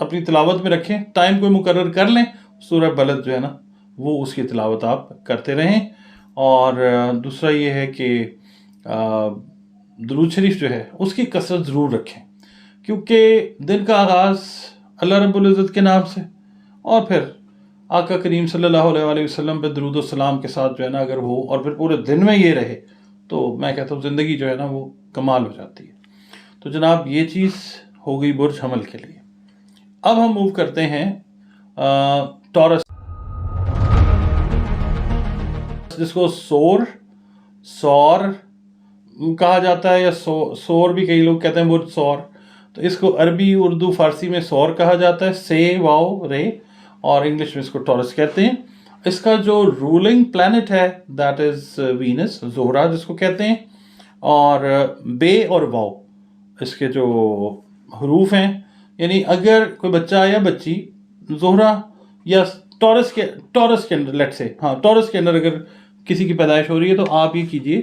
اپنی تلاوت میں رکھیں، ٹائم کوئی مقرر کر لیں، سورہ بلد جو ہے نا وہ اس کی تلاوت آپ کرتے رہیں. اور دوسرا یہ ہے کہ درود شریف جو ہے اس کی کثرت ضرور رکھیں، کیونکہ دن کا آغاز اللہ رب العزت کے نام سے، اور پھر آقا کریم صلی اللہ علیہ وآلہ وسلم پہ درود و سلام کے ساتھ جو ہے نا اگر ہو، اور پھر پورے دن میں یہ رہے، تو میں کہتا ہوں زندگی جو ہے نا وہ کمال ہو جاتی ہے. تو جناب یہ چیز ہو گئی برج حمل کے لیے. اب ہم موو کرتے ہیں ٹورس، جس کو سور کہا جاتا ہے، یا سور بھی کئی لوگ کہتے ہیں برج سور. تو اس کو عربی، اردو، فارسی میں سور کہا جاتا ہے، سے واو رے، اور انگلش میں اس کو ٹورس کہتے ہیں. اس کا جو رولنگ پلانٹ ہے دیٹ از وینس، زہرہ جس کو کہتے ہیں. اور بے اور واو اس کے جو حروف ہیں، یعنی اگر کوئی بچہ یا بچی زہرہ یا ٹورس کے اندر، لیٹ سے ٹورس کے اندر اگر کسی کی پیدائش ہو رہی ہے، تو آپ یہ کیجئے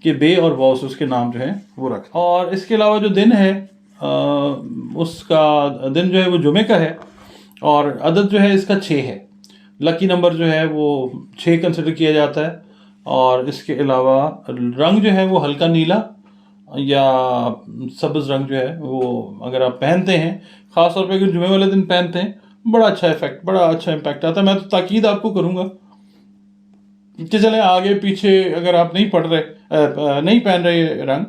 کہ بے اور واو سے اس کے نام جو ہے وہ رکھ. اور اس کے علاوہ جو دن ہے اس کا دن جو ہے وہ جمعے کا ہے، اور عدد جو ہے اس کا 6 ہے. لکی نمبر جو ہے وہ 6 کنسیڈر کیا جاتا ہے. اور اس کے علاوہ رنگ جو ہے وہ ہلکا نیلا یا سبز رنگ جو ہے وہ اگر آپ پہنتے ہیں، خاص طور پہ اگر جمعے والے دن پہنتے ہیں، بڑا اچھا امپیکٹ آتا ہے. میں تو تاکید آپ کو کروں گا کہ چلیں آگے پیچھے اگر آپ نہیں پہن رہے رنگ،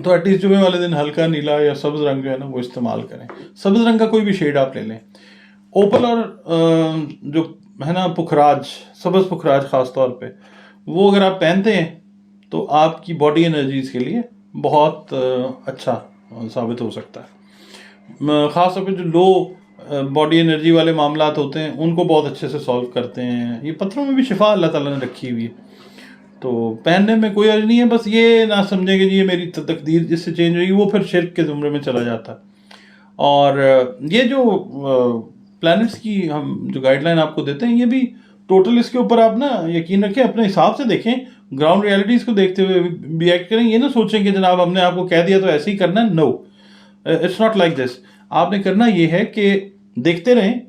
تو ایٹ لیسٹ جمعے والے دن ہلکا نیلا یا سبز رنگ جو ہے نا وہ استعمال کریں. سبز رنگ کا کوئی بھی شیڈ آپ لے لیں. اوپل اور جو ہے نا پکھراج، سبز پکھراج خاص طور پہ، وہ اگر آپ پہنتے ہیں تو آپ کی باڈی انرجیز کے لیے بہت اچھا ثابت ہو سکتا ہے. خاص طور پہ جو لو باڈی انرجی والے معاملات ہوتے ہیں ان کو بہت اچھے سے سالو کرتے ہیں. یہ پتھروں میں بھی شفا اللہ تعالیٰ نے رکھی ہوئی ہے، تو پہننے میں کوئی حرج نہیں ہے. بس یہ نہ سمجھیں کہ جی یہ میری تقدیر جس سے چینج ہوئی، وہ پھر شرک کے زمرے میں چلا جاتا ہے. اور یہ جو پلانٹس کی ہم جو گائیڈ لائن آپ کو دیتے ہیں، یہ بھی ٹوٹل اس کے اوپر آپ نا یقین رکھیں، اپنے حساب سے دیکھیں، گراؤنڈ ریالٹیز کو دیکھتے ہوئے بھی ایکٹ کریں. یہ نہ سوچیں کہ جناب ہم نے آپ کو کہہ دیا تو ایسے ہی کرنا ہے. نو، اٹس ناٹ لائک دس. آپ نے کرنا یہ ہے کہ دیکھتے رہیں،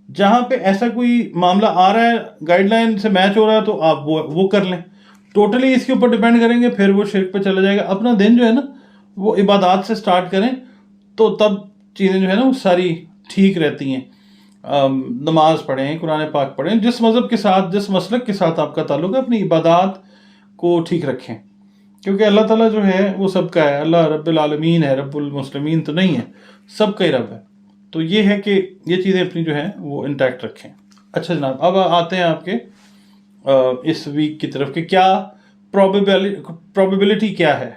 جہاں پہ ایسا کوئی معاملہ آ رہا ہے گائیڈ لائن سے میچ ہو رہا ہے تو آپ وہ کر لیں. ٹوٹلی اس کے اوپر ڈیپینڈ کریں گے پھر وہ شرک پہ چلا جائے گا. اپنا دن جو ہے نا وہ عبادات سے سٹارٹ کریں، تو تب چیزیں جو ہے نا وہ ساری ٹھیک رہتی ہیں. نماز پڑھیں، قرآن پاک پڑھیں، جس مذہب کے ساتھ، جس مسلک کے ساتھ آپ کا تعلق ہے، اپنی عبادات کو ٹھیک رکھیں، کیونکہ اللہ تعالیٰ جو ہے وہ سب کا ہے. اللہ رب العالمین ہے، رب المسلمین تو نہیں ہے، سب کا ہی رب ہے. تو یہ ہے کہ یہ چیزیں اپنی جو ہیں وہ انٹیکٹ رکھیں. اچھا جناب، اب آتے ہیں آپ کے اس ویک کی طرف کہ کیا پروبیبلٹی کیا ہے.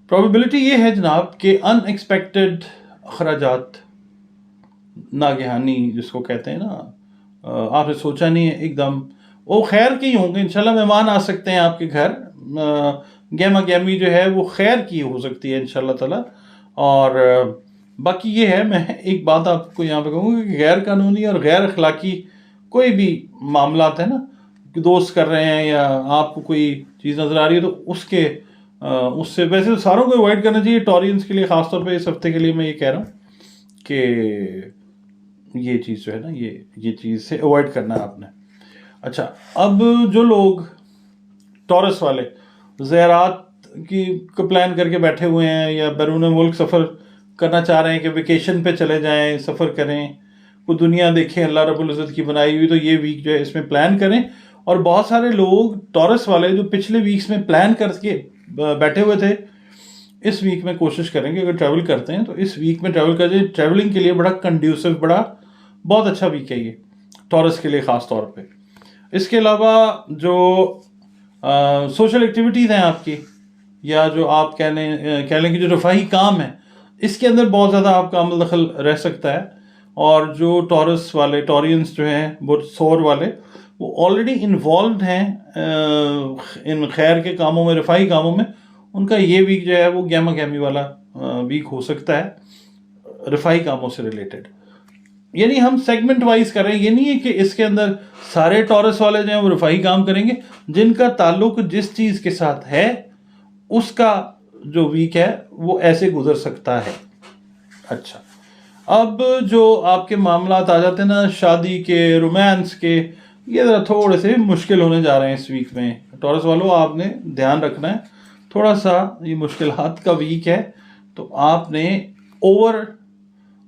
پروبیبلٹی یہ ہے جناب کہ ان ایکسپیکٹڈ اخراجات، ناگہانی جس کو کہتے ہیں نا، آپ نے سوچا نہیں ہے ایک دم، وہ خیر کے ہی ہوں گے. انشاءاللہ مہمان آ سکتے ہیں آپ کے گھر، گہما گہمی جو ہے وہ خیر کی ہو سکتی ہے انشاءاللہ تعالی. اور باقی یہ ہے، میں ایک بات آپ کو یہاں پہ کہوں گا کہ غیر قانونی اور غیر اخلاقی کوئی بھی معاملات ہیں نا، دوست کر رہے ہیں یا آپ کو کوئی چیز نظر آ رہی ہے، تو اس سے ویسے تو ساروں کو اوائڈ کرنا چاہیے. ٹورینس کے لیے خاص طور پہ اس ہفتے کے لیے میں یہ کہہ رہا ہوں کہ یہ چیز جو ہے نا یہ چیز سے اوائڈ کرنا ہے آپ نے. اچھا، اب جو لوگ ٹورس والے زیارات کی پلان کر کے بیٹھے ہوئے ہیں یا بیرون ملک سفر کرنا چاہ رہے ہیں کہ ویکیشن پہ چلے جائیں، سفر کریں، وہ دنیا دیکھیں اللہ رب العزت کی بنائی ہوئی، تو یہ ویک جو ہے اس میں پلان کریں. اور بہت سارے لوگ ٹورس والے جو پچھلے ویکس میں پلان کر کے بیٹھے ہوئے تھے، اس ویک میں کوشش کریں گے اگر ٹریول کرتے ہیں تو اس ویک میں ٹریول کر جائیں. ٹریولنگ کے لیے بڑا کنڈیوسو، بہت اچھا ویک ہے یہ ٹورس کے لیے خاص طور پہ. اس کے علاوہ جو سوشل ایکٹیویٹیز ہیں آپ کی، یا جو آپ کہہ لیں کہ جو رفاہی کام ہے، اس کے اندر بہت زیادہ آپ کا عمل دخل رہ سکتا ہے. اور جو ٹورس والے، ٹورینس جو ہیں، سور والے، وہ آلریڈی انوالوڈ ہیں ان خیر کے کاموں میں، رفاہی کاموں میں. ان کا یہ ویک جو ہے وہ گہما گہمی والا ویک ہو سکتا ہے رفاہی کاموں سے ریلیٹڈ. یعنی ہم سیگمنٹ وائز کر رہے ہیں، یہ نہیں ہے کہ اس کے اندر سارے ٹورس والے جو ہیں وہ رفاہی کام کریں گے. جن کا تعلق جس چیز کے ساتھ ہے اس کا جو ویک ہے وہ ایسے گزر سکتا ہے. اچھا، اب جو آپ کے معاملات آ جاتے ہیں نا شادی کے، رومانس کے، یہ ذرا تھوڑے سے مشکل ہونے جا رہے ہیں اس ویک میں. ٹورس والوں آپ نے دھیان رکھنا ہے، تھوڑا سا یہ مشکلات کا ویک ہے، تو آپ نے اوور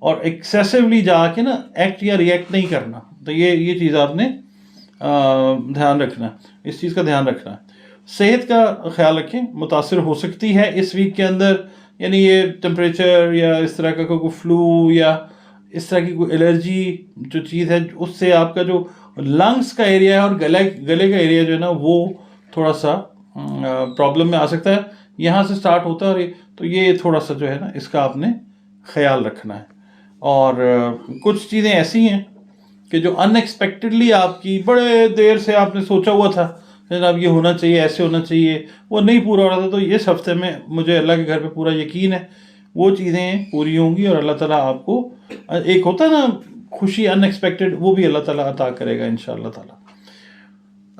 اور ایکسیسولی جا کے نا ایکٹ یا ریئیکٹ نہیں کرنا. تو یہ چیز آپ نے دھیان رکھنا ہے، اس چیز کا دھیان رکھنا ہے. صحت کا خیال رکھیں، متاثر ہو سکتی ہے اس ویک کے اندر. یعنی یہ ٹمپریچر یا اس طرح کا کوئی فلو یا اس طرح کی کوئی الرجی جو چیز ہے، اس سے آپ کا جو لنگس کا ایریا ہے اور گلے کا ایریا جو ہے نا وہ تھوڑا سا پرابلم میں آ سکتا ہے. یہاں سے سٹارٹ ہوتا ہے، اور تو یہ تھوڑا سا جو ہے نا اس کا آپ نے خیال رکھنا ہے. اور کچھ چیزیں ایسی ہیں کہ جو ان ایکسپیکٹڈلی آپ کی بڑے دیر سے آپ نے سوچا ہوا تھا جناب یہ ہونا چاہیے، ایسے ہونا چاہیے، وہ نہیں پورا ہو رہا تھا. تو اس ہفتے میں مجھے اللہ کے گھر پہ پورا یقین ہے وہ چیزیں پوری ہوں گی، اور اللہ تعالیٰ آپ کو ایک ہوتا ہے نا خوشی ان ایکسپیکٹڈ، وہ بھی اللہ تعالیٰ عطا کرے گا انشاءاللہ تعالیٰ.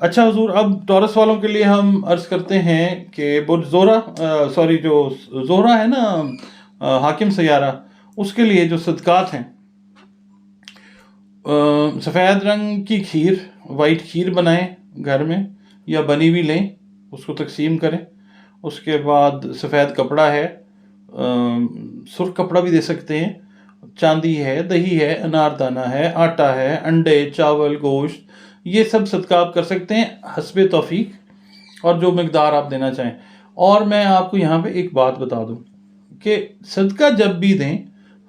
اچھا حضور، اب ٹورس والوں کے لیے ہم عرض کرتے ہیں کہ برج زہرہ جو زہرہ ہے نا حاکم سیارہ، اس کے لیے جو صدقات ہیں، سفید رنگ کی کھیر، وائٹ کھیر بنائیں گھر میں یا بنی ہوئی لیں، اس کو تقسیم کریں. اس کے بعد سفید کپڑا ہے، سرخ کپڑا بھی دے سکتے ہیں، چاندی ہے، دہی ہے، اناردانہ ہے، آٹا ہے، انڈے، چاول، گوشت، یہ سب صدقہ آپ کر سکتے ہیں حسب توفیق اور جو مقدار آپ دینا چاہیں. اور میں آپ کو یہاں پہ ایک بات بتا دوں کہ صدقہ جب بھی دیں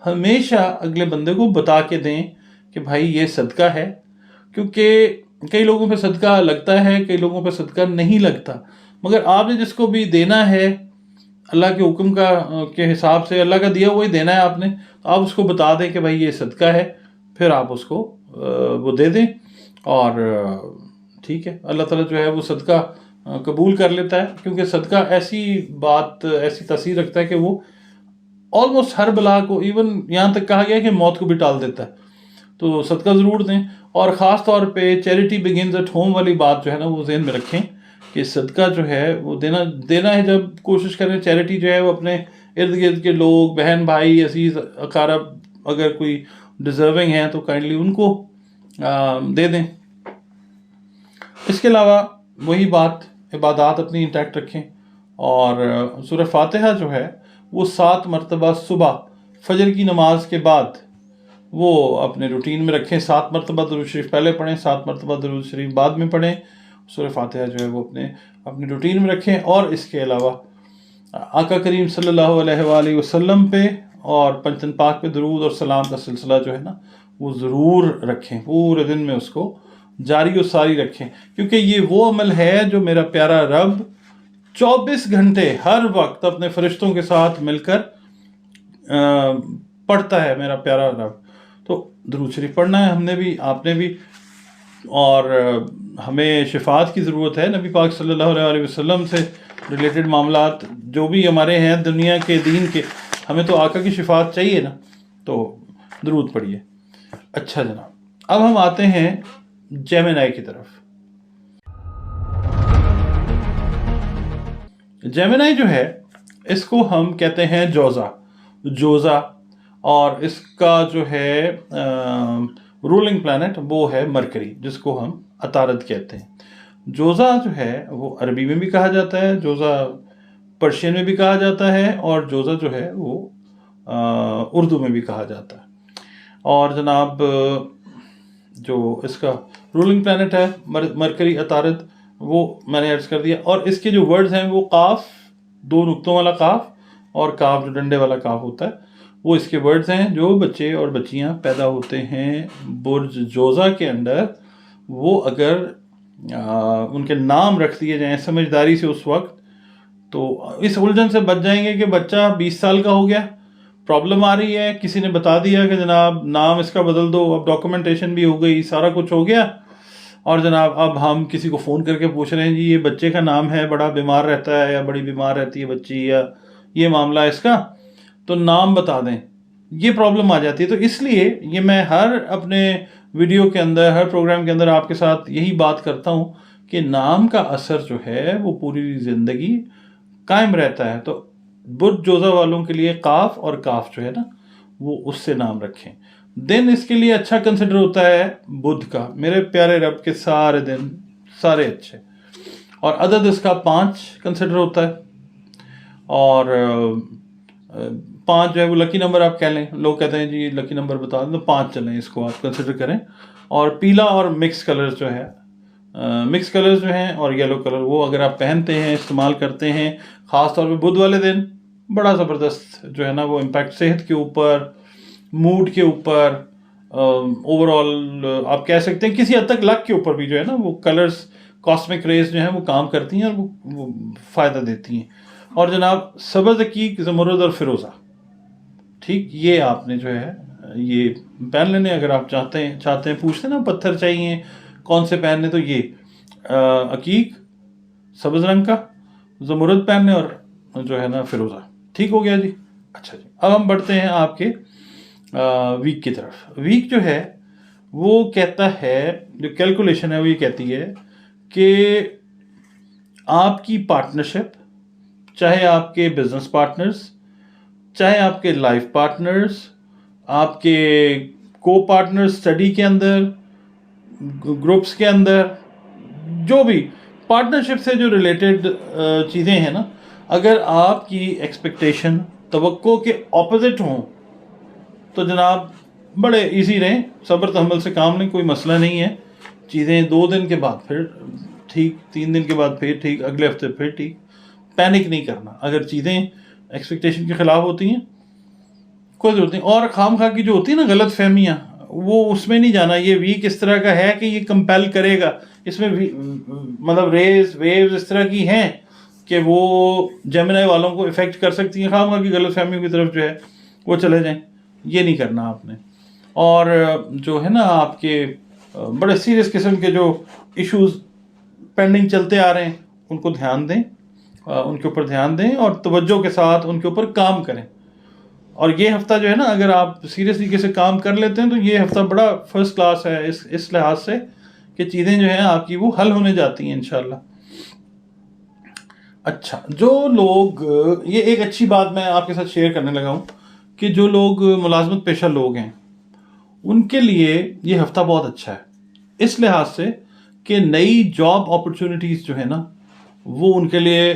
ہمیشہ اگلے بندے کو بتا کے دیں کہ بھائی یہ صدقہ ہے. کیونکہ کئی لوگوں پہ صدقہ لگتا ہے، کئی لوگوں پہ صدقہ نہیں لگتا، مگر آپ نے جس کو بھی دینا ہے اللہ کے حکم کے حساب سے، اللہ کا دیا وہی دینا ہے آپ نے، آپ اس کو بتا دیں کہ بھائی یہ صدقہ ہے، پھر آپ اس کو وہ دے دیں، اور ٹھیک ہے، اللہ تعالیٰ جو ہے وہ صدقہ قبول کر لیتا ہے. کیونکہ صدقہ ایسی تاثیر رکھتا ہے کہ وہ آلموسٹ ہر بلا کو، ایون یہاں تک کہا گیا کہ موت کو بھی ٹال دیتا ہے. تو صدقہ ضرور دیں، اور خاص طور پہ چیریٹی بگنز ایٹ ہوم والی بات جو ہے نا وہ ذہن میں رکھیں کہ صدقہ جو ہے وہ دینا ہے. جب کوشش کریں چیریٹی جو ہے وہ اپنے ارد گرد کے لوگ، بہن بھائی، عزیز اقارب اگر کوئی ڈیزرونگ ہیں تو کائنڈلی ان کو دے دیں. اس کے علاوہ وہی بات، عبادات اپنی انٹیکٹ رکھیں، اور سورہ فاتحہ جو ہے وہ 7 مرتبہ صبح فجر کی نماز کے بعد وہ اپنے روٹین میں رکھیں. 7 مرتبہ درود شریف پہلے پڑھیں، 7 مرتبہ درود شریف بعد میں پڑھیں. سورہ فاتحہ جو ہے وہ اپنی روٹین میں رکھیں. اور اس کے علاوہ آقا کریم صلی اللہ علیہ وآلہ وسلم پہ اور پنجتن پاک پہ درود اور سلام کا سلسلہ جو ہے نا وہ ضرور رکھیں، پورے دن میں اس کو جاری و ساری رکھیں. کیونکہ یہ وہ عمل ہے جو میرا پیارا رب 24 گھنٹے ہر وقت اپنے فرشتوں کے ساتھ مل کر پڑھتا ہے میرا پیارا رب. تو درود شریف پڑھنا ہے ہم نے بھی، آپ نے بھی. اور ہمیں شفاعت کی ضرورت ہے، نبی پاک صلی اللہ علیہ وسلم سے ریلیٹڈ معاملات جو بھی ہمارے ہیں دنیا کے دین کے، ہمیں تو آقا کی شفاعت چاہیے نا، تو درود پڑھیے. اچھا جناب، اب ہم آتے ہیں جیمنائی کی طرف. جیمنائی جو ہے اس کو ہم کہتے ہیں جوزا، اور اس کا جو ہے رولنگ پلانٹ وہ ہے مرکری، جس کو ہم عطارد کہتے ہیں. جوزا جو ہے وہ عربی میں بھی کہا جاتا ہے، جوزا پرشین میں بھی کہا جاتا ہے، اور جوزا جو ہے وہ اردو میں بھی کہا جاتا ہے. اور جناب جو اس کا رولنگ پلانٹ ہے مرکری عطارد، وہ میں نے عرض کر دیا. اور اس کے جو ورڈز ہیں وہ قاف، 2 نقطوں والا قاف، اور کاف جو ڈنڈے والا کاف ہوتا ہے، وہ اس کے ورڈز ہیں. جو بچے اور بچیاں پیدا ہوتے ہیں برج جوزا کے اندر، وہ اگر ان کے نام رکھ دیے جائیں سمجھداری سے اس وقت، تو اس الجھن سے بچ جائیں گے کہ بچہ 20 سال کا ہو گیا، پرابلم آ رہی ہے، کسی نے بتا دیا کہ جناب نام اس کا بدل دو، اب ڈاکومنٹیشن بھی ہو گئی، سارا کچھ ہو گیا، اور جناب اب ہم کسی کو فون کر کے پوچھ رہے ہیں جی یہ بچے کا نام ہے، بڑا بیمار رہتا ہے یا بڑی بیمار رہتی ہے بچی، یا یہ معاملہ ہے اس کا، تو نام بتا دیں. یہ پرابلم آ جاتی ہے. تو اس لیے یہ میں ہر اپنے ویڈیو کے اندر، ہر پروگرام کے اندر آپ کے ساتھ یہی بات کرتا ہوں کہ نام کا اثر جو ہے وہ پوری زندگی قائم رہتا ہے. تو برج جوزا والوں کے لیے قاف اور کاف جو ہے نا وہ اس سے نام رکھیں. دن اس کے لیے اچھا کنسیڈر ہوتا ہے بدھ کا. میرے پیارے رب کے سارے دن سارے اچھے. اور عدد اس کا 5 کنسیڈر ہوتا ہے. اور 5 جو ہے وہ لکی نمبر آپ کہہ لیں. لوگ کہتے ہیں جی لکی نمبر بتا دیں تو 5 چلیں, اس کو آپ کنسیڈر کریں. اور پیلا اور مکس کلرز جو ہے, مکس کلرز جو ہیں اور یلو کلر, وہ اگر آپ پہنتے ہیں استعمال کرتے ہیں خاص طور پہ بدھ والے دن, بڑا زبردست جو ہے نا وہ امپیکٹ صحت کے اوپر, موڈ کے اوپر, اوور آل آپ کہہ سکتے ہیں کسی حد تک لک کے اوپر بھی جو ہے نا وہ کلرز کاسمک ریز جو ہیں وہ کام کرتی ہیں اور وہ فائدہ دیتی ہیں. اور جناب سبز عقیق, زمرد اور فیروزہ, ٹھیک, یہ آپ نے جو ہے یہ پہن لینے اگر آپ چاہتے ہیں. پوچھتے نا پتھر چاہیے کون سے پہننے, تو یہ عقیق سبز رنگ کا, زمرد پہننے اور جو ہے نا فیروزہ. ٹھیک ہو گیا جی. اچھا جی, اب ہم بڑھتے ہیں آپ کے ویک کی طرف. ویک جو ہے وہ کہتا ہے, جو کیلکولیشن ہے وہ یہ کہتی ہے کہ آپ کی پارٹنرشپ, چاہے آپ کے بزنس پارٹنرز, چاہے آپ کے لائف پارٹنرز, آپ کے کو پارٹنرز اسٹڈی کے اندر, گروپس کے اندر, جو بھی پارٹنرشپ سے جو ریلیٹڈ چیزیں ہیں نا, اگر آپ کی ایکسپیکٹیشن توقع کے اپوزٹ ہوں تو جناب بڑے ایزی رہیں, صبر تحمل سے کام لیں, کوئی مسئلہ نہیں ہے. چیزیں 2 دن کے بعد پھر ٹھیک, 3 دن کے بعد پھر ٹھیک, اگلے ہفتے پھر ٹھیک. پینک نہیں کرنا اگر چیزیں ایکسپیکٹیشن کے خلاف ہوتی ہیں, کوئی ضرورت نہیں. اور خام خواہ کی جو ہوتی ہے نا غلط فہمیاں, وہ اس میں نہیں جانا. یہ ویک اس طرح کا ہے کہ یہ کمپیل کرے گا, اس میں مطلب ویوز اس طرح کی ہیں کہ وہ جیمنائی والوں کو افیکٹ کر سکتی ہیں. خام خواہ کی غلط فہمیوں کی طرف جو ہے وہ چلے جائیں, یہ نہیں کرنا آپ نے. اور جو ہے نا آپ کے بڑے سیریس قسم کے جو ایشوز پینڈنگ چلتے آ رہے ہیں ان کو دھیان دیں, ان کے اوپر دھیان دیں اور توجہ کے ساتھ ان کے اوپر کام کریں. اور یہ ہفتہ جو ہے نا اگر آپ سیریس طریقے سے کام کر لیتے ہیں تو یہ ہفتہ بڑا فرسٹ کلاس ہے اس لحاظ سے کہ چیزیں جو ہیں آپ کی وہ حل ہونے جاتی ہیں انشاءاللہ. اچھا, جو لوگ, یہ ایک اچھی بات میں آپ کے ساتھ شیئر کرنے لگا ہوں کہ جو لوگ ملازمت پیشہ لوگ ہیں ان کے لیے یہ ہفتہ بہت اچھا ہے اس لحاظ سے کہ نئی جاب اپرچونیٹیز جو ہے نا وہ ان کے لیے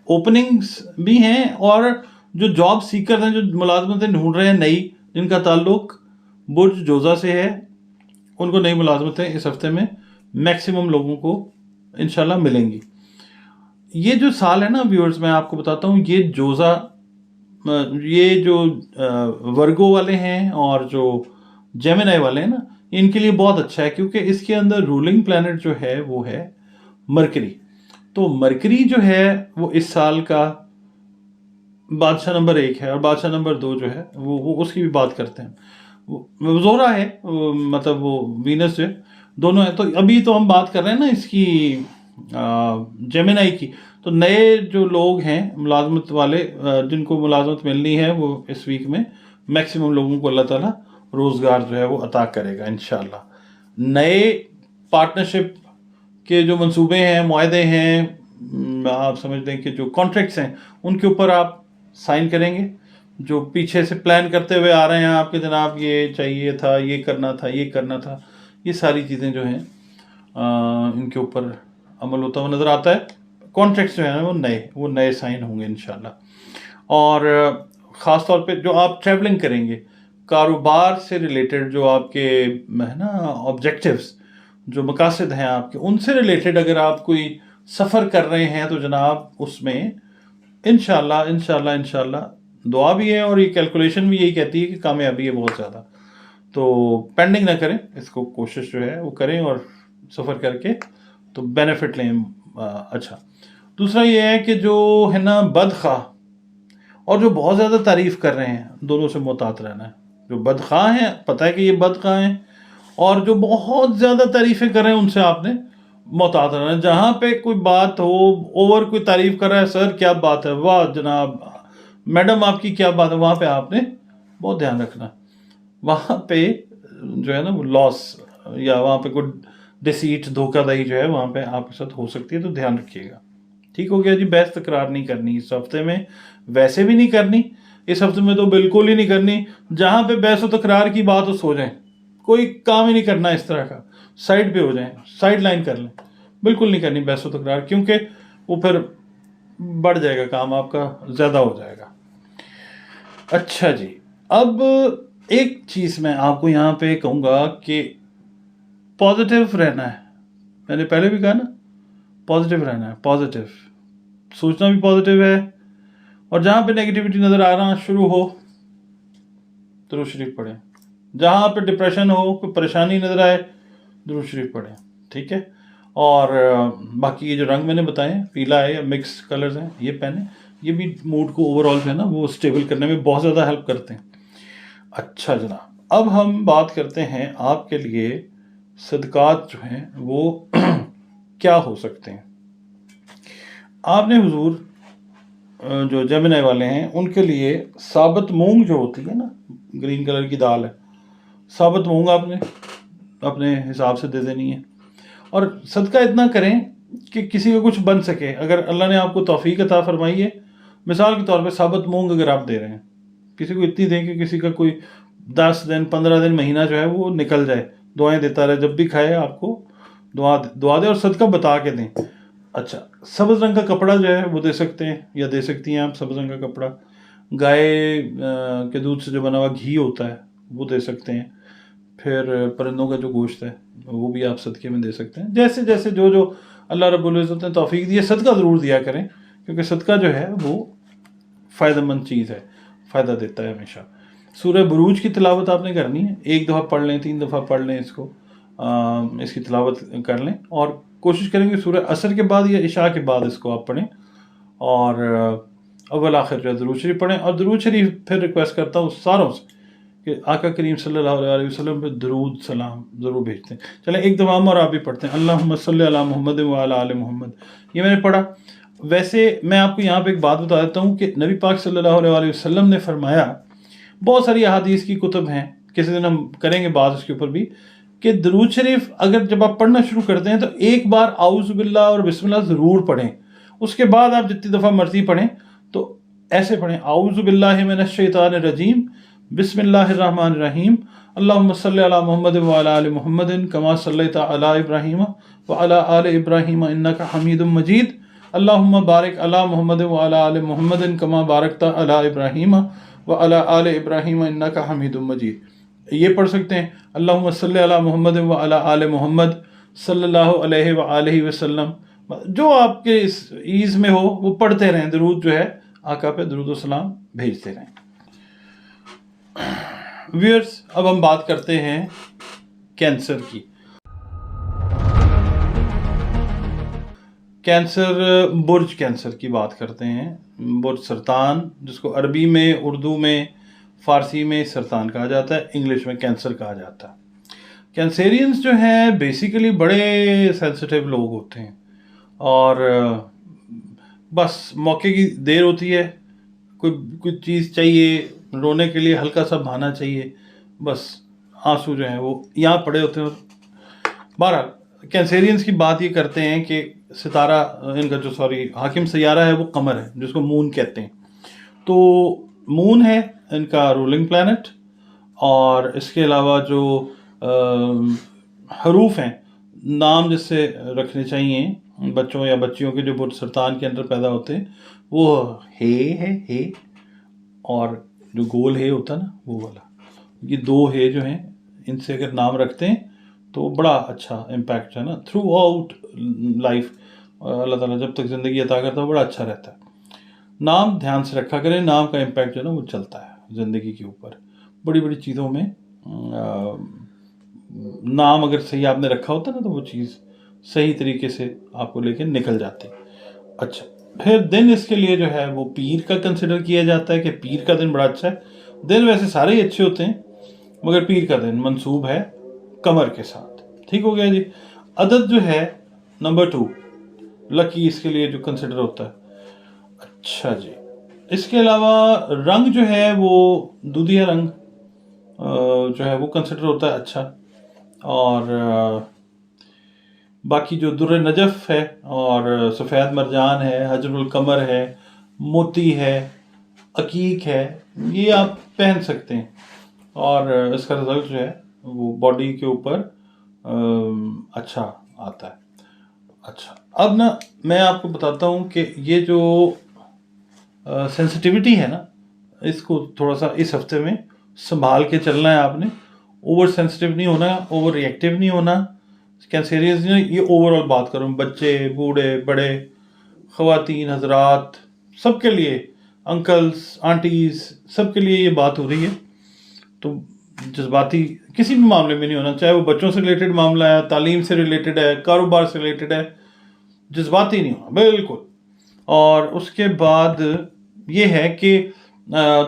اوپننگز بھی ہیں, اور جو جاب سیکر ہیں, جو ملازمتیں ڈھونڈ رہے ہیں نئی, جن کا تعلق برج جوزہ سے ہے, ان کو نئی ملازمتیں اس ہفتے میں میکسیمم لوگوں کو انشاءاللہ ملیں گی. یہ جو سال ہے نا ویورز, میں آپ کو بتاتا ہوں, یہ جوزہ, یہ جو ورگو والے ہیں اور جو جیمنائی والے ہیں نا, ان کے لیے بہت اچھا ہے کیونکہ اس کے اندر رولنگ پلانٹ جو ہے وہ ہے مرکری. تو مرکری جو ہے وہ اس سال کا بادشاہ نمبر 1 ہے, اور بادشاہ نمبر 2 جو ہے وہ اس کی بھی بات کرتے ہیں. وہ زہرہ ہے, مطلب وہ وینس جو ہے, دونوں ہیں. تو ابھی تو ہم بات کر رہے ہیں نا اس کی جیمنائی کی. تو نئے جو لوگ ہیں ملازمت والے, جن کو ملازمت ملنی ہے, وہ اس ویک میں میکسیمم لوگوں کو اللہ تعالیٰ روزگار جو ہے وہ عطا کرے گا انشاءاللہ. نئے پارٹنرشپ کے جو منصوبے ہیں, معاہدے ہیں, آپ سمجھ لیں کہ جو کانٹریکٹس ہیں ان کے اوپر آپ سائن کریں گے, جو پیچھے سے پلان کرتے ہوئے آ رہے ہیں آپ کے جناب, یہ چاہیے تھا, یہ کرنا تھا, یہ کرنا تھا, یہ ساری چیزیں جو ہیں ان کے اوپر عمل ہوتا ہوا نظر آتا ہے. کانٹریکٹس جو ہیں وہ نئے سائن ہوں گے انشاءاللہ. اور خاص طور پہ جو آپ ٹریولنگ کریں گے, کاروبار سے ریلیٹڈ جو آپ کے ہے نا آبجیکٹیوز, جو مقاصد ہیں آپ کے, ان سے ریلیٹڈ اگر آپ کوئی سفر کر رہے ہیں تو جناب اس میں انشاءاللہ دعا بھی ہے, اور یہ کیلکولیشن بھی یہی کہتی ہے کہ کامیابی ہے بہت زیادہ. تو پینڈنگ نہ کریں, اس کو کوشش جو ہے وہ کریں اور سفر کر کے تو بینیفٹ لیں. اچھا, دوسرا یہ ہے کہ جو ہے نا بدخواہ اور جو بہت زیادہ تعریف کر رہے ہیں, دونوں سے محتاط رہنا ہے. جو بدخواہ ہیں, پتہ ہے کہ یہ بدخواہ ہیں, اور جو بہت زیادہ تعریفیں کر رہے ہیں ان سے آپ نے محتاط رہنا ہے. جہاں پہ کوئی بات ہو, اوور کوئی تعریف کر رہا ہے, سر کیا بات ہے, واہ جناب, میڈم آپ کی کیا بات ہے, وہاں پہ آپ نے بہت دھیان رکھنا. وہاں پہ جو ہے نا وہ لاس, یا وہاں پہ کوئی ڈیسیٹ, دھوکہ دہی جو ہے وہاں پہ آپ کے ساتھ ہو سکتی ہے, تو دھیان رکھیے گا. ٹھیک ہو گیا جی. بحث تکرار نہیں کرنی اس ہفتے میں, ویسے بھی نہیں کرنی, اس ہفتے میں تو بالکل ہی نہیں کرنی، جہاں پہ بحث و تکرار کی بات ہو سو جائیں، کوئی کام ہی نہیں کرنا اس طرح کا، سائڈ پہ ہو جائیں، سائڈ لائن کر لیں، بالکل نہیں کرنی بحث و تکرار، کیونکہ وہ پھر بڑھ جائے گا، کام آپ کا زیادہ ہو جائے گا۔ اچھا جی، اب ایک چیز میں آپ کو یہاں پہ کہوں گا کہ پازیٹیو رہنا ہے، میں نے پہلے بھی کہا نا، پازیٹیو رہنا ہے، پازیٹیو سوچنا بھی پازیٹیو ہے، اور جہاں پہ نیگیٹیوٹی نظر آنا شروع ہو درود شریف پڑھیں، جہاں پہ ڈپریشن ہو، کوئی پریشانی نظر آئے درود شریف پڑھیں، ٹھیک ہے؟ اور باقی یہ جو رنگ میں نے بتائے ہیں، پیلا ہے یا مکس کلرز ہیں، یہ پہنیں، یہ بھی موڈ کو اوور آل جو ہے نا وہ اسٹیبل کرنے میں بہت زیادہ ہیلپ کرتے ہیں۔ اچھا جناب، اب ہم بات کرتے ہیں آپ کے لیے صدقات جو ہیں وہ کیا ہو سکتے ہیں۔ آپ نے حضور جو جمنائے والے ہیں ان کے لیے ثابت مونگ جو ہوتی ہے نا، گرین کلر کی دال ہے، ثابت مونگ آپ نے اپنے حساب سے دے دینی ہے، اور صدقہ اتنا کریں کہ کسی کا کچھ بن سکے۔ اگر اللہ نے آپ کو توفیق عطا فرمائی ہے، مثال کے طور پہ ثابت مونگ اگر آپ دے رہے ہیں، کسی کو اتنی دیں کہ کسی کا کوئی 10 دن 15 دن مہینہ جو ہے وہ نکل جائے، دعائیں دیتا رہے، جب بھی کھائے آپ کو دعا دے اور صدقہ بتا کے دیں۔ اچھا، سبز رنگ کا کپڑا جو ہے وہ دے سکتے ہیں یا دے سکتی ہیں آپ، سبز رنگ کا کپڑا، گائے کے دودھ سے جو بنا ہوا گھی ہوتا ہے وہ دے سکتے ہیں، پھر پرندوں کا جو گوشت ہے وہ بھی آپ صدقے میں دے سکتے ہیں، جیسے جیسے جو اللہ رب العزت نے توفیق دی ہے، صدقہ ضرور دیا کریں، کیونکہ صدقہ جو ہے وہ فائدہ مند چیز ہے، فائدہ دیتا ہے ہمیشہ۔ سورہ بروج کی تلاوت آپ نے کرنی ہے، 1 دفعہ پڑھ لیں، 3 دفعہ پڑھ لیں، اس کو اس کی تلاوت کر لیں، اور کوشش کریں کہ سورہ عصر کے بعد یا عشاء کے بعد اس کو آپ پڑھیں، اور اول آخر جو ہے درود شریف پڑھیں، اور درود شریف پھر ریکویسٹ کرتا ہوں ساروں سے کہ آقا کریم صلی اللہ علیہ وسلم پہ درود سلام ضرور بھیجتے ہیں۔ چلیں ایک دفعہ ہم اور آپ بھی پڑھتے ہیں، اللہم صلی علی محمد وعلی آل محمد، یہ میں نے پڑھا۔ ویسے میں آپ کو یہاں پہ ایک بات بتا دیتا ہوں کہ نبی پاک صلی اللہ علیہ وسلم نے فرمایا، بہت ساری احادیث کی کتب ہیں، کسی دن ہم کریں گے بات اس کے اوپر بھی، کہ درود شریف اگر جب آپ پڑھنا شروع کرتے ہیں تو ایک بار اعوذ باللہ اور بسم اللہ ضرور پڑھیں، اس کے بعد آپ جتنی دفعہ مرضی پڑھیں تو ایسے پڑھیں، اعوذ باللہ من الشیطان الرجیم، بسم اللہ الرحمن الرحیم، اللہم صلی علی محمد وعلی آل محمد کما صلیت علی ابراہیم وعلی آل ابراہیم انک حمید مجید، اللہم بارک علی محمد وعلی آل محمد کما بارکت علی ابراہیم وعلی آل ابراہیم انک حمید مجید۔ یہ پڑھ سکتے ہیں، اللہم صلی علی محمد وعلی آل محمد صلی اللہ علیہ وآلہ وسلم، جو آپ کے اس ایز میں ہو وہ پڑھتے رہیں، درود جو ہے آقا پہ درود و سلام بھیجتے رہیں۔ ویئرس، اب ہم بات کرتے ہیں کینسر کی۔ کینسر، برج کینسر کی بات کرتے ہیں، برج سرطان، جس کو عربی میں، اردو میں، فارسی میں سرطان کہا جاتا ہے، انگلش میں کینسر کہا جاتا ہے۔ کینسیرینز جو ہیں بیسیکلی بڑے سینسیٹیو لوگ ہوتے ہیں، اور بس موقع کی دیر ہوتی ہے، کوئی چیز چاہیے، رونے کے لیے ہلکا سا بہانا چاہیے، بس آنسو جو ہیں وہ یہاں پڑے ہوتے ہیں۔ بہرحال کینسیرینز کی بات یہ کرتے ہیں کہ ستارہ ان کا جو حاکم سیارہ ہے وہ قمر ہے، جس کو مون کہتے ہیں، تو مون ہے ان کا رولنگ پلانٹ، اور اس کے علاوہ جو حروف ہیں، نام جس سے رکھنے چاہیے بچوں یا بچیوں کے جو برج سرطان کے اندر پیدا ہوتے ہیں، وہ ہے، اور جو گول ہے ہوتا ہے نا وہ والا، یہ 2 ہے جو ہیں، ان سے اگر نام رکھتے ہیں تو بڑا اچھا امپیکٹ ہے نا تھرو آؤٹ لائف، اللہ تعالیٰ جب تک زندگی عطا کرتا ہے بڑا اچھا رہتا ہے۔ نام دھیان سے رکھا کریں، نام کا امپیکٹ جو ہے نا وہ چلتا ہے زندگی کے اوپر، بڑی بڑی چیزوں میں نام اگر صحیح آپ نے رکھا ہوتا ہے نا تو وہ چیز صحیح طریقے سے آپ کو لے کے نکل جاتی۔ اچھا، پھر دن اس کے لیے جو ہے وہ پیر کا کنسیڈر کیا جاتا ہے کہ پیر کا دن بڑا اچھا ہے۔ دن ویسے سارے ہی اچھے ہوتے ہیں، مگر پیر کا دن منسوب ہے قمر کے ساتھ۔ ٹھیک ہو گیا جی۔ عدد جو ہے نمبر 2 لکی اس کے لیے جو کنسیڈر ہوتا ہے۔ اچھا جی، اس کے علاوہ رنگ جو ہے وہ دودھیا رنگ جو ہے وہ کنسیڈر ہوتا ہے اچھا، اور باقی جو در نجف ہے، اور سفید مرجان ہے، حجر القمر ہے، موتی ہے، عقیق ہے، یہ آپ پہن سکتے ہیں، اور اس کا رزلٹ جو ہے وہ باڈی کے اوپر اچھا آتا ہے۔ اچھا، اب نا میں آپ کو بتاتا ہوں کہ یہ جو سینسٹیوٹی ہے نا، اس کو تھوڑا سا اس ہفتے میں سنبھال کے چلنا ہے آپ نے۔ اوور سینسٹیو نہیں ہونا، اوور ری ایکٹیو نہیں ہونا، کینسیرینس نہیں، یہ اوور آل بات کروں، بچے، بوڑھے، بڑے، خواتین حضرات، سب کے لیے، انکلز، آنٹیز، سب کے لیے یہ بات ہو رہی ہے۔ تو جذباتی کسی بھی معاملے میں نہیں ہونا، چاہے وہ بچوں سے ریلیٹڈ معاملہ ہے، تعلیم سے ریلیٹڈ ہے، کاروبار سے ریلیٹڈ ہے، جذباتی نہیں ہونا بالکل۔ اور اس کے بعد یہ ہے کہ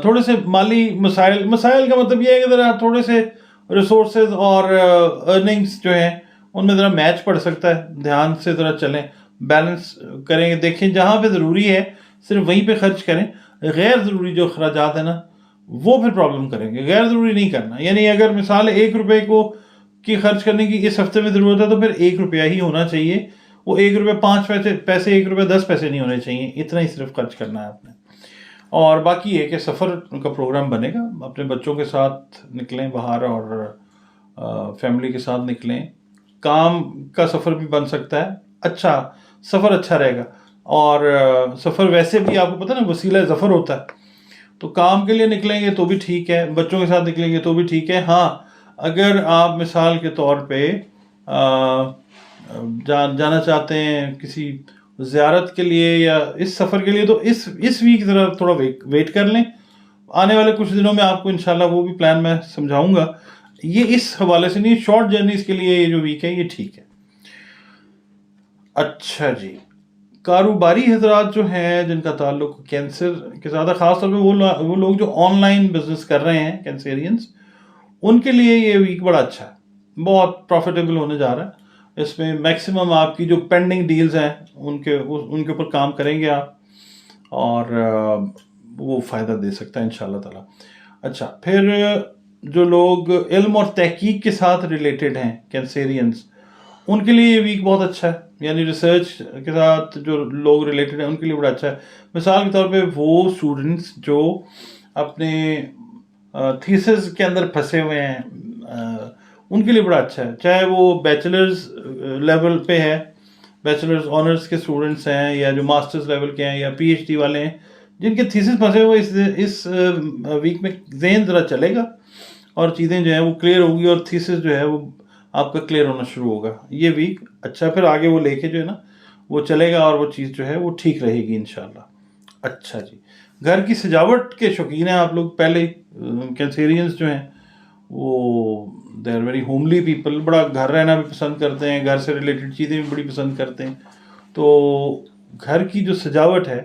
تھوڑے سے مالی مسائل کا مطلب یہ ہے کہ ذرا تھوڑے سے ریسورسز اور ارننگس جو ہیں ان میں ذرا میچ پڑ سکتا ہے، دھیان سے ذرا چلیں، بیلنس کریں گے، دیکھیں جہاں پہ ضروری ہے صرف وہیں پہ خرچ کریں، غیر ضروری جو اخراجات ہیں نا وہ پھر پرابلم کریں گے، غیر ضروری نہیں کرنا۔ یعنی اگر مثال 1 روپے کی خرچ کرنے کی اس ہفتے میں ضرورت ہے تو پھر 1 روپیہ ہی ہونا چاہیے، وہ 1 روپے 5 پیسے 1 روپے 10 پیسے نہیں ہونے چاہیے، اتنا ہی صرف خرچ کرنا ہے آپ نے۔ اور باقی یہ کہ سفر کا پروگرام بنے گا، اپنے بچوں کے ساتھ نکلیں باہر، اور فیملی کے ساتھ نکلیں، کام کا سفر بھی بن سکتا ہے، اچھا سفر اچھا رہے گا۔ اور سفر ویسے بھی آپ کو پتہ نا وسیلہ ظفر ہوتا ہے، تو کام کے لیے نکلیں گے تو بھی ٹھیک ہے، بچوں کے ساتھ نکلیں گے تو بھی ٹھیک ہے۔ ہاں اگر آپ مثال کے طور پہ جانا چاہتے ہیں کسی زیارت کے لیے یا اس سفر کے لیے، تو اس ویک ذرا تھوڑا ویٹ کر لیں، آنے والے کچھ دنوں میں آپ کو انشاءاللہ وہ بھی پلان میں سمجھاؤں گا۔ یہ اس حوالے سے نہیں، شارٹ جرنیز کے لیے یہ جو ویک ہے یہ ٹھیک ہے۔ اچھا جی، کاروباری حضرات جو ہیں جن کا تعلق کینسر کے زیادہ، خاص طور پہ وہ لوگ جو آن لائن بزنس کر رہے ہیں، کینسیرینس، ان کے لیے یہ ویک بڑا اچھا ہے، بہت پروفیٹیبل ہونے جا رہا ہے۔ اس میں میکسیمم آپ کی جو پینڈنگ ڈیلز ہیں ان کے اوپر کام کریں گے آپ، اور وہ فائدہ دے سکتا ہے انشاءاللہ تعالی۔ اچھا، پھر جو لوگ علم اور تحقیق کے ساتھ ریلیٹڈ ہیں، کینسیرینس، ان کے لیے یہ ویک بہت اچھا ہے، یعنی ریسرچ کے ساتھ جو لوگ ریلیٹڈ ہیں ان کے لیے بڑا اچھا ہے۔ مثال کے طور پہ وہ اسٹوڈنٹس جو اپنے تھیسس کے اندر پھنسے ہوئے ہیں، ان کے لیے بڑا اچھا ہے، چاہے وہ بیچلرز لیول پہ ہے، بیچلرز آنرس کے اسٹوڈنٹس ہیں، یا جو ماسٹرز لیول کے ہیں، یا پی ایچ ڈی والے ہیں جن کے تھیسس پھنسے ہوئے، اس ویک میں ذہن ذرا چلے گا اور چیزیں جو ہیں وہ کلیئر ہوگی، اور تھیسس جو ہے وہ آپ کا کلیئر ہونا شروع ہوگا۔ یہ ویک اچھا، پھر آگے وہ لے کے جو ہے نا وہ چلے گا، اور وہ چیز جو ہے وہ ٹھیک رہے گی انشاءاللہ۔ اچھا جی، گھر کی سجاوٹ کے شوقین ہیں آپ لوگ پہلے، کینسیرینس جو ہیں وہ they are very homely people, بڑا گھر رہنا بھی پسند کرتے ہیں، گھر سے ریلیٹڈ چیزیں بھی بڑی پسند کرتے ہیں، تو گھر کی جو سجاوٹ ہے،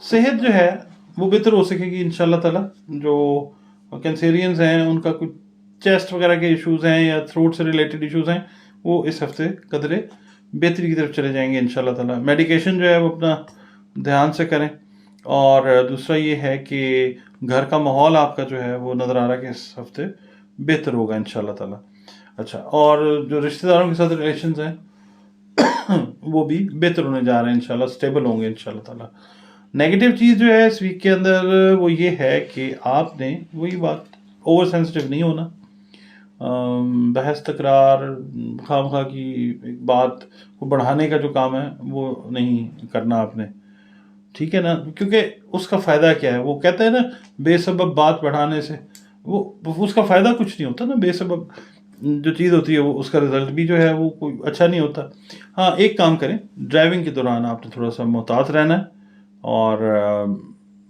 صحت جو ہے وہ بہتر ہو سکے گی انشاءاللہ تعالی۔ جو کینسیرینس ہیں ان کا کچھ چیسٹ وغیرہ کے ایشوز ہیں یا تھروٹ سے ریلیٹڈ ایشوز ہیں، وہ اس ہفتے قدرے بہتری کی طرف چلے جائیں گے انشاءاللہ تعالی۔ میڈیکیشن جو ہے وہ اپنا دھیان سے کریں، اور دوسرا یہ ہے کہ گھر کا ماحول آپ کا جو ہے وہ نظر آ رہا ہے کہ اس ہفتے بہتر ہوگا انشاءاللہ تعالی۔ اچھا، اور جو رشتہ داروں کے ساتھ ریلیشنز ہیں وہ بھی بہتر ہونے جا رہے ہیں انشاءاللہ، سٹیبل ہوں گے انشاءاللہ تعالی۔ نیگیٹو چیز جو ہے اس ویک کے اندر وہ یہ ہے کہ آپ نے وہی بات، اوور سینسٹیو نہیں ہونا، بحث تکرار، خواہ مخواہ کی ایک بات کو بڑھانے کا جو کام ہے وہ نہیں کرنا آپ نے، ٹھیک ہے نا، کیونکہ اس کا فائدہ کیا ہے، وہ کہتے ہیں نا بے سبب بات بڑھانے سے وہ اس کا فائدہ کچھ نہیں ہوتا نا، بے سبب جو چیز ہوتی ہے وہ اس کا رزلٹ بھی جو ہے وہ کوئی اچھا نہیں ہوتا۔ ہاں ایک کام کریں، ڈرائیونگ کے دوران آپ نے تھوڑا سا محتاط رہنا ہے، اور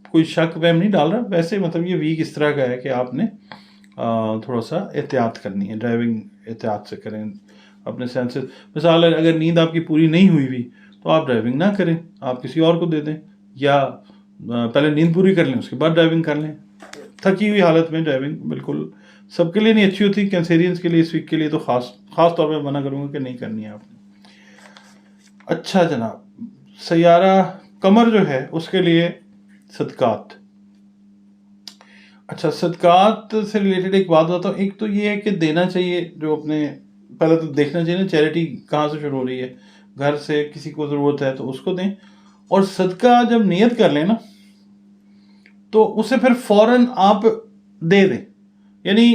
کوئی شک وہم نہیں ڈال رہا، ویسے مطلب یہ ویک اس طرح کا ہے کہ آپ نے تھوڑا سا احتیاط کرنی ہے، ڈرائیونگ احتیاط سے کریں، اپنے سینسز، مثال اگر نیند آپ کی پوری نہیں ہوئی ہوئی تو آپ ڈرائیونگ نہ کریں، آپ کسی اور کو دے دیں، یا پہلے نیند پوری کر لیں اس کے بعد ڈرائیونگ کر لیں۔ تھکی ہوئی حالت میں ڈرائیونگ بالکل سب کے لیے نہیں اچھی ہوتی، کینسیرینس کے لیے اس ویک کے لیے تو خاص طور پہ منع کروں گا کہ نہیں کرنی ہے آپ نے۔ اچھا جناب، سیارہ قمر جو ہے اس کے لیے صدقات۔ اچھا، صدقات سے ریلیٹڈ ایک بات بتاتا ہوں، ایک تو یہ ہے کہ دینا چاہیے، جو اپنے پہلے تو دیکھنا چاہیے نا چیریٹی کہاں سے شروع ہو رہی ہے، گھر سے کسی کو ضرورت ہے تو اس کو دیں، اور صدقہ جب نیت کر لیں نا تو اسے پھر فوراً آپ دے دیں، یعنی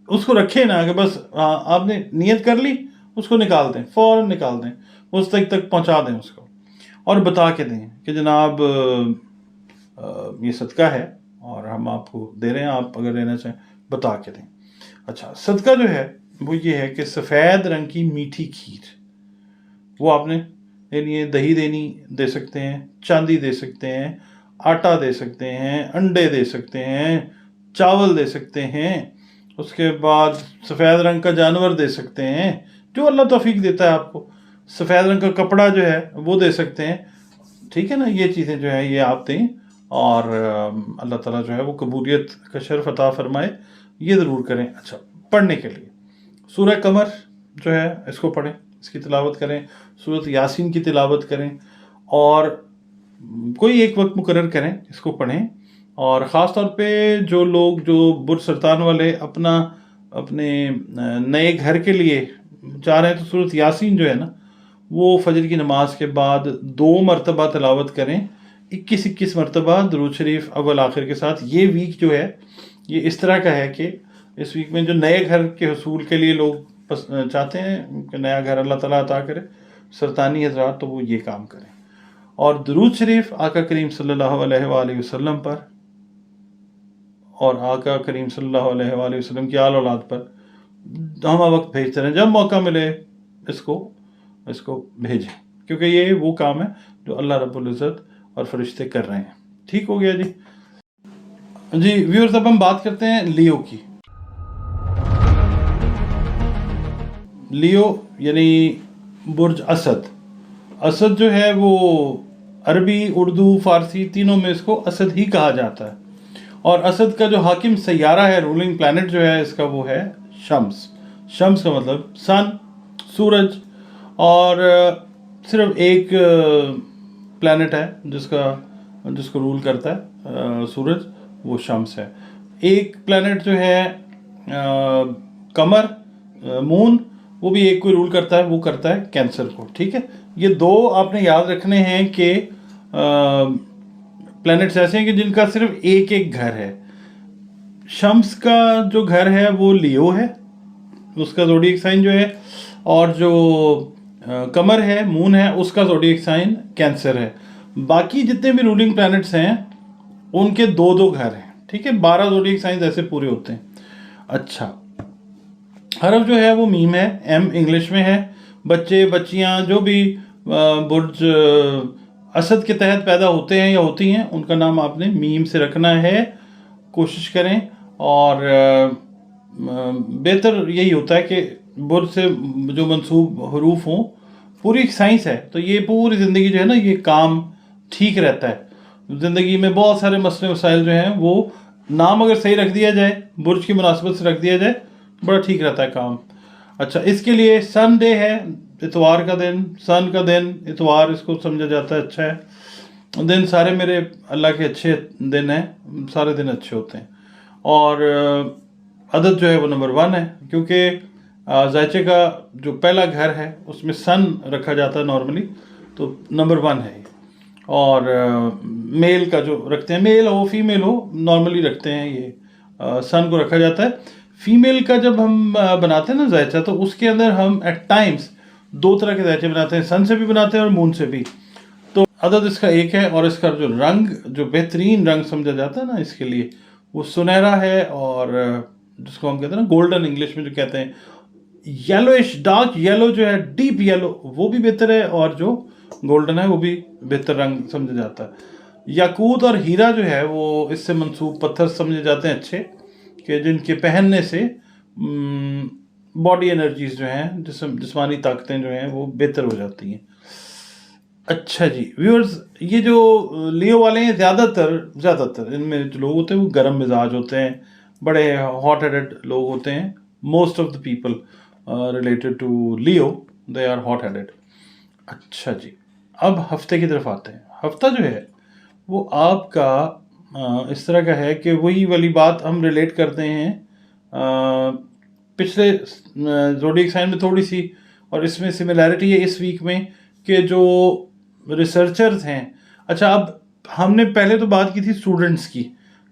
اس کو رکھے نا کہ بس آپ نے نیت کر لی، اس کو نکال دیں، فوراً نکال دیں، اس تک پہنچا دیں اس کو، اور بتا کے دیں کہ جناب یہ صدقہ ہے اور ہم آپ کو دے رہے ہیں، آپ اگر لینا چاہیں بتا کے دیں۔ اچھا، صدقہ جو ہے وہ یہ ہے کہ سفید رنگ کی میٹھی کھیر، وہ آپ نے لینی ہے، دہی دے سکتے ہیں، چاندی دے سکتے ہیں، آٹا دے سکتے ہیں، انڈے دے سکتے ہیں، چاول دے سکتے ہیں، اس کے بعد سفید رنگ کا جانور دے سکتے ہیں، جو اللہ توفیق دیتا ہے آپ کو، سفید رنگ کا کپڑا جو ہے وہ دے سکتے ہیں، ٹھیک ہے نا، یہ چیزیں جو ہے یہ آپ دیں، اور اللہ تعالیٰ جو ہے وہ قبولیت کا شرف عطا فرمائے، یہ ضرور کریں۔ اچھا، پڑھنے کے لیے سورہ قمر جو ہے اس کو پڑھیں، اس کی تلاوت کریں، سورۃ یاسین کی تلاوت کریں، اور کوئی ایک وقت مقرر کریں اس کو پڑھیں، اور خاص طور پہ جو لوگ جو بر سرطان والے اپنے نئے گھر کے لیے چاہ رہے ہیں، تو سورۃ یاسین جو ہے نا وہ فجر کی نماز کے بعد 2 مرتبہ تلاوت کریں، 21 مرتبہ درود شریف اول آخر کے ساتھ۔ یہ ویک جو ہے یہ اس طرح کا ہے کہ اس ویک میں جو نئے گھر کے حصول کے لیے لوگ چاہتے ہیں کہ نیا گھر اللہ تعالیٰ عطا کرے، سرطانی حضرات، تو وہ یہ کام کریں، اور درود شریف آقا کریم صلی اللہ علیہ وآلہ وسلم پر اور آقا کریم صلی اللہ علیہ وآلہ وسلم کی آل اولاد پر ہم وقت بھیجتے رہیں، جب موقع ملے اس کو بھیجیں، کیونکہ یہ وہ کام ہے جو اللہ رب العزت اور فرشتے کر رہے ہیں۔ ٹھیک ہو گیا جی؟ جی ویورز، اب ہم بات کرتے ہیں لیو کی۔ لیو یعنی برج اسد۔ اسد جو ہے وہ عربی، اردو، فارسی تینوں میں اس کو اسد ہی کہا جاتا ہے، اور اسد کا جو حاکم سیارہ ہے، رولنگ پلانٹ جو ہے اس کا، وہ ہے شمس۔ شمس کا مطلب سن، سورج، اور صرف ایک پلانٹ ہے جس کو رول کرتا ہے سورج، وہ شمس ہے۔ ایک پلانٹ جو ہے قمر، مون، وہ بھی ایک کوئی رول کرتا ہے، وہ کرتا ہے کینسر کو، ٹھیک ہے۔ یہ 2 آپ نے یاد رکھنے ہیں کہ پلانٹس ایسے ہیں کہ جن کا صرف ایک گھر ہے۔ شمس کا جو گھر ہے وہ لیو ہے، اس کا زوڈیک سائن جو ہے، اور جو قمر ہے، مون ہے، اس کا زوڈیک سائن کینسر ہے۔ باقی جتنے بھی رولنگ پلانٹس ہیں ان کے 2 گھر ہیں، ٹھیک ہے، 12 زوڈیک سائنز ایسے پورے ہوتے ہیں۔ اچھا، حرف جو ہے وہ میم ہے، ایم انگلش میں ہے۔ بچے بچیاں جو بھی برج اسد کے تحت پیدا ہوتے ہیں یا ہوتی ہیں، ان کا نام آپ نے میم سے رکھنا ہے، کوشش کریں، اور بہتر یہی ہوتا ہے کہ برج سے جو منسوب حروف ہوں، پوری ایک سائنس ہے، تو یہ پوری زندگی جو ہے نا یہ کام ٹھیک رہتا ہے۔ زندگی میں بہت سارے مسئلے مسائل جو ہیں وہ نام اگر صحیح رکھ دیا جائے، برج کی مناسبت سے رکھ دیا جائے، بڑا ٹھیک رہتا ہے کام۔ اچھا، اس کے لیے سن ڈے ہے، اتوار کا دن، سن کا دن، اتوار اس کو سمجھا جاتا ہے اچھا ہے دن۔ سارے میرے اللہ کے اچھے دن ہیں، سارے دن اچھے ہوتے ہیں، اور عدد جو ہے وہ نمبر 1 ہے، کیونکہ ذائچے کا جو پہلا گھر ہے اس میں سن رکھا جاتا ہے نارملی، تو نمبر 1 ہے۔ اور میل کا جو رکھتے ہیں، میل ہو فیمیل ہو، نارملی رکھتے ہیں یہ سن کو رکھا جاتا ہے۔ فیمیل کا جب ہم بناتے ہیں نا ذائچہ، تو اس کے اندر ہم ایٹ ٹائمز 2 طرح کے ذائچے بناتے ہیں، سن سے بھی بناتے ہیں اور مون سے بھی۔ تو عدد اس کا 1 ہے، اور اس کا جو رنگ، جو بہترین رنگ سمجھا جاتا ہے نا اس کے لیے، وہ سنہرا ہے، اور جس کو ہم کہتے ہیں نا گولڈن، انگلش میں جو کہتے ہیں، یلوئش، ڈارک یلو جو ہے، ڈیپ یلو، وہ بھی بہتر ہے، اور جو گولڈن ہے وہ بھی بہتر رنگ سمجھا جاتا ہے۔ یاقوت اور ہیرا جو ہے وہ اس سے منسوب پتھر سمجھے جاتے ہیں اچھے، کہ جن کے پہننے سے باڈی انرجیز جو ہیں، جسمانی طاقتیں جو ہیں وہ بہتر ہو جاتی ہیں۔ اچھا جی ویورز، یہ جو لیو والے ہیں زیادہ تر ان میں جو لوگ ہوتے ہیں وہ گرم مزاج ہوتے ہیں، بڑے ہاٹ ہیڈڈ لوگ ہوتے ہیں۔ Most of the people related to Leo, they are hot headed. اچھا جی، اب ہفتے کی طرف آتے ہیں۔ ہفتہ جو ہے وہ آپ کا اس طرح کا ہے کہ وہی والی بات ہم ریلیٹ کرتے ہیں پچھلے زوڈیک سائن میں تھوڑی سی، اور اس میں سملیرٹی ہے اس ویک میں، کہ جو ریسرچرز ہیں۔ اچھا، اب ہم نے پہلے تو بات کی تھی اسٹوڈنٹس کی،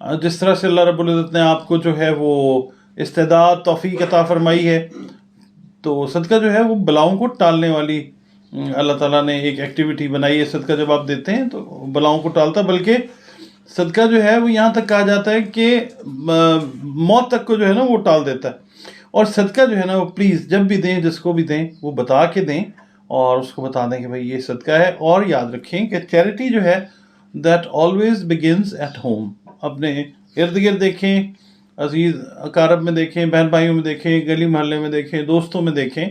جس طرح سے اللہ رب العزت نے آپ کو جو ہے وہ استعداد توفیق عطا فرمائی ہے، تو صدقہ جو ہے وہ بلاؤں کو ٹالنے والی اللہ تعالیٰ نے ایک ایکٹیویٹی بنائی ہے. صدقہ جب آپ دیتے ہیں تو بلاؤں کو ٹالتا، بلکہ صدقہ جو ہے وہ یہاں تک کہا جاتا ہے کہ موت تک کو جو ہے نا وہ ٹال دیتا ہے. اور صدقہ جو ہے نا وہ پلیز جب بھی دیں، جس کو بھی دیں، وہ بتا کے دیں اور اس کو بتا دیں کہ بھائی یہ صدقہ ہے. اور یاد رکھیں کہ چیریٹی جو ہے that always begins at home. اپنے ارد گرد دیکھیں، عزیز اقارب میں دیکھیں، بہن بھائیوں میں دیکھیں، گلی محلے میں دیکھیں، دوستوں میں دیکھیں،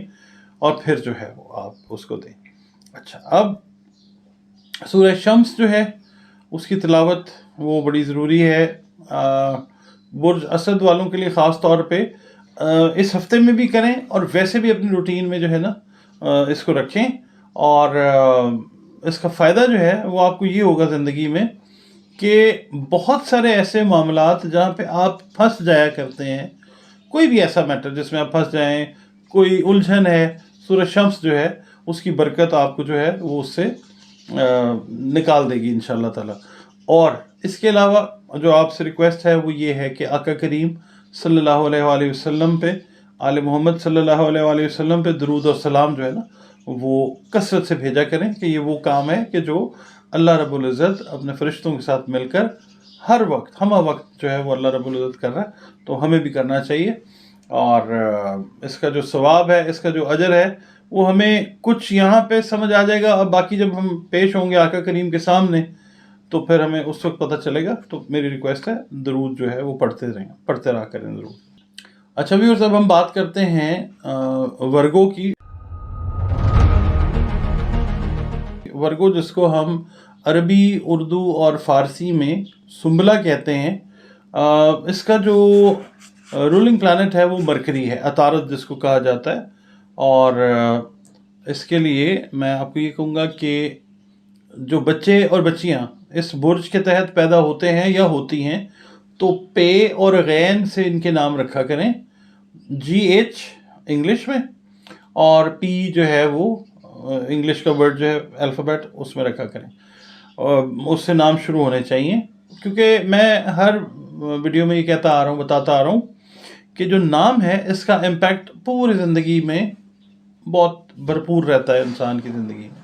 اور پھر جو ہے وہ آپ اس کو دیں. اچھا، اب سورہ شمس جو ہے اس کی تلاوت وہ بڑی ضروری ہے برج اسد والوں کے لیے خاص طور پہ. اس ہفتے میں بھی کریں اور ویسے بھی اپنی روٹین میں جو ہے نا اس کو رکھیں. اور اس کا فائدہ جو ہے وہ آپ کو یہ ہوگا زندگی میں کہ بہت سارے ایسے معاملات جہاں پہ آپ پھنس جایا کرتے ہیں، کوئی بھی ایسا میٹر جس میں آپ پھنس جائیں، کوئی الجھن ہے، سورہ شمس جو ہے اس کی برکت آپ کو جو ہے وہ اس سے نکال دے گی انشاءاللہ تعالی. اور اس کے علاوہ جو آپ سے ریکویسٹ ہے وہ یہ ہے کہ آقا کریم صلی اللہ علیہ وآلہ وسلم پہ، آل محمد صلی اللہ علیہ وآلہ وسلم پہ درود اور سلام جو ہے نا وہ کثرت سے بھیجا کریں، کہ یہ وہ کام ہے کہ جو اللہ رب العزت اپنے فرشتوں کے ساتھ مل کر ہر وقت ہمہ وقت جو ہے وہ اللہ رب العزت کر رہا ہے، تو ہمیں بھی کرنا چاہیے. اور اس کا جو ثواب ہے، اس کا جو اجر ہے، وہ ہمیں کچھ یہاں پہ سمجھ آ جائے گا، اور باقی جب ہم پیش ہوں گے آقا کریم کے سامنے تو پھر ہمیں اس وقت پتہ چلے گا. تو میری ریکویسٹ ہے درود جو ہے وہ پڑھتے رہا کریں درود. اچھا ویورز، اب ہم بات کرتے ہیں ورگو کی. ورگو جس کو ہم عربی، اردو اور فارسی میں سنبلہ کہتے ہیں، اس کا جو رولنگ پلانٹ ہے وہ مرکری ہے، عطارد جس کو کہا جاتا ہے. اور اس کے لیے میں آپ کو یہ کہوں گا کہ جو بچے اور بچیاں اس برج کے تحت پیدا ہوتے ہیں یا ہوتی ہیں تو پے اور غین سے ان کے نام رکھا کریں، GH انگلش میں، اور پی جو ہے وہ انگلش کا ورڈ جو ہے الفابیٹ اس میں رکھا کریں، اور اس سے نام شروع ہونے چاہیے. کیونکہ میں ہر ویڈیو میں یہ کہتا آ رہا ہوں، بتاتا آ رہا ہوں کہ جو نام ہے اس کا امپیکٹ پوری زندگی میں بہت بھرپور رہتا ہے انسان کی زندگی میں.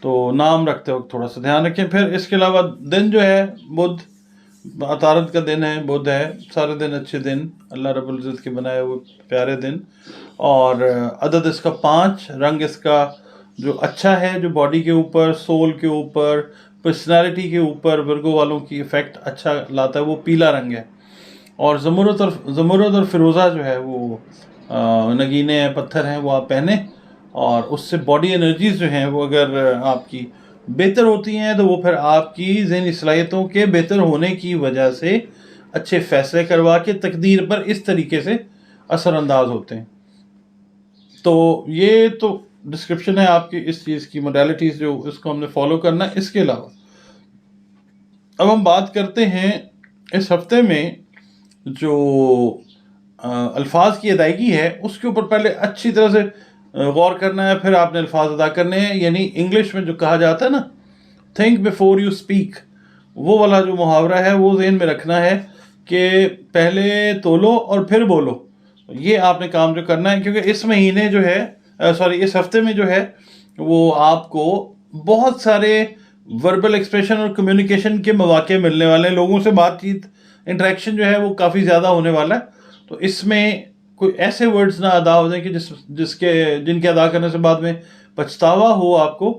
تو نام رکھتے وقت تھوڑا سا دھیان رکھیں. پھر اس کے علاوہ دن جو ہے بدھ، عطارد کا دن ہے، بدھ ہے. سارے دن اچھے دن، اللہ رب العزت کے بنائے ہوئے پیارے دن. اور عدد اس کا 5، رنگ اس کا جو اچھا ہے، جو باڈی کے اوپر، سول کے اوپر، پرسنالٹی کے اوپر ورگو والوں کی افیکٹ اچھا لاتا ہے، وہ پیلا رنگ ہے. اور زمرد اور فیروزہ جو ہے وہ نگینے ہیں، پتھر ہیں، وہ آپ پہنیں. اور اس سے باڈی انرجیز جو ہیں وہ اگر آپ کی بہتر ہوتی ہیں تو وہ پھر آپ کی ذہنی صلاحیتوں کے بہتر ہونے کی وجہ سے اچھے فیصلے کروا کے تقدیر پر اس طریقے سے اثر انداز ہوتے ہیں. تو یہ تو ڈسکرپشن ہے آپ کی اس چیز کی، موڈیلٹیز جو اس کو ہم نے فالو کرنا ہے. اس کے علاوہ اب ہم بات کرتے ہیں اس ہفتے میں جو الفاظ کی ادائیگی ہے اس کے اوپر پہلے اچھی طرح سے غور کرنا ہے، پھر آپ نے الفاظ ادا کرنے ہیں. یعنی انگلش میں جو کہا جاتا ہے نا، تھنک بیفور یو اسپیک، وہ والا جو محاورہ ہے وہ ذہن میں رکھنا ہے کہ پہلے تولو اور پھر بولو. یہ آپ نے کام جو کرنا ہے، کیونکہ اس مہینے جو ہے اس ہفتے میں جو ہے وہ آپ کو بہت سارے وربل ایکسپریشن اور کمیونیکیشن کے مواقع ملنے والے ہیں. لوگوں سے بات چیت، انٹریکشن جو ہے وہ کافی زیادہ ہونے والا ہے. تو اس میں کوئی ایسے ورڈز نہ ادا ہو جائیں کہ جن کے ادا کرنے سے بعد میں پچھتاوا ہو آپ کو.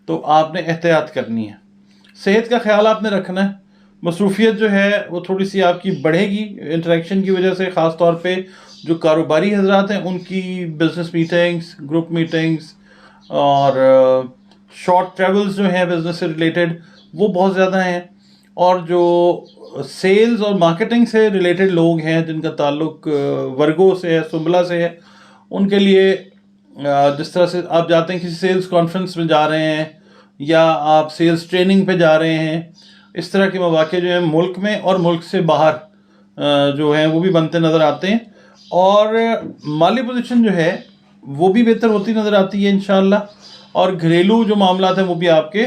تو آپ نے احتیاط کرنی ہے. صحت کا خیال آپ نے رکھنا ہے. مصروفیت جو ہے وہ تھوڑی سی آپ کی بڑھے گی انٹریکشن کی وجہ سے، خاص طور پہ جو کاروباری حضرات ہیں ان کی بزنس میٹنگز، گروپ میٹنگز اور شارٹ ٹریولز جو ہیں بزنس سے ریلیٹڈ وہ بہت زیادہ ہیں. اور جو سیلز اور مارکیٹنگ سے ریلیٹڈ لوگ ہیں جن کا تعلق ورگو سے ہے، سنبلہ سے ہے، ان کے لیے جس طرح سے آپ جاتے ہیں کسی سیلز کانفرنس میں جا رہے ہیں یا آپ سیلز ٹریننگ پہ جا رہے ہیں، اس طرح کے مواقع جو ہیں ملک میں اور ملک سے باہر جو ہیں وہ بھی بنتے نظر آتے ہیں. اور مالی پوزیشن جو ہے وہ بھی بہتر ہوتی نظر آتی ہے انشاءاللہ. اور گھریلو جو معاملات ہیں وہ بھی آپ کے